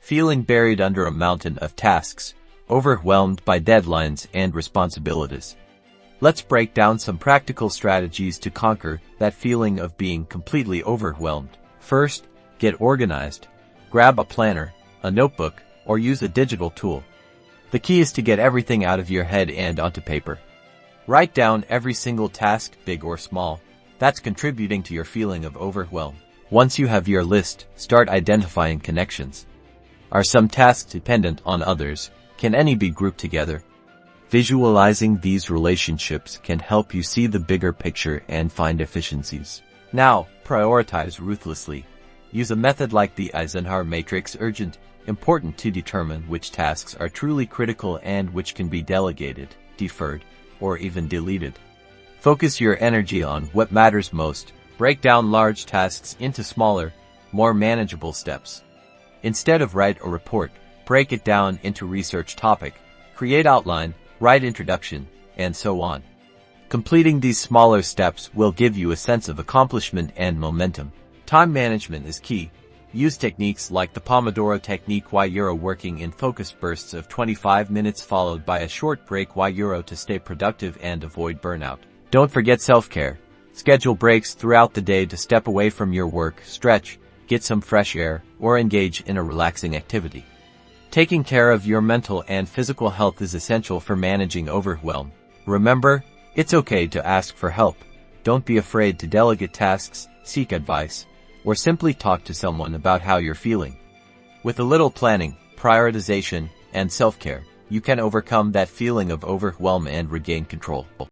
feeling buried under a mountain of tasks, overwhelmed by deadlines and responsibilities. Let's break down some practical strategies to conquer that feeling of being completely overwhelmed. First, get organized. Grab a planner, a notebook, or use a digital tool. The key is to get everything out of your head and onto paper. Write down every single task, big or small, that's contributing to your feeling of overwhelm. Once you have your list, start identifying connections. Are some tasks dependent on others? Can any be grouped together? Visualizing these relationships can help you see the bigger picture and find efficiencies. Now, prioritize ruthlessly. Use a method like the Eisenhower matrix: urgent, important, to determine which tasks are truly critical and which can be delegated, deferred, or even deleted. Focus your energy on what matters most. Break down large tasks into smaller, more manageable steps. Instead of write a report, break it down into research topic, create outline, write introduction, and so on. Completing these smaller steps will give you a sense of accomplishment and momentum. Time management is key. Use techniques like the Pomodoro technique while working in focus bursts of 25 minutes followed by a short break while to stay productive and avoid burnout. Don't forget self-care. Schedule breaks throughout the day to step away from your work, stretch, get some fresh air, or engage in a relaxing activity. Taking care of your mental and physical health is essential for managing overwhelm. Remember, it's okay to ask for help. Don't be afraid to delegate tasks, seek advice, or simply talk to someone about how you're feeling. With a little planning, prioritization, and self-care, you can overcome that feeling of overwhelm and regain control.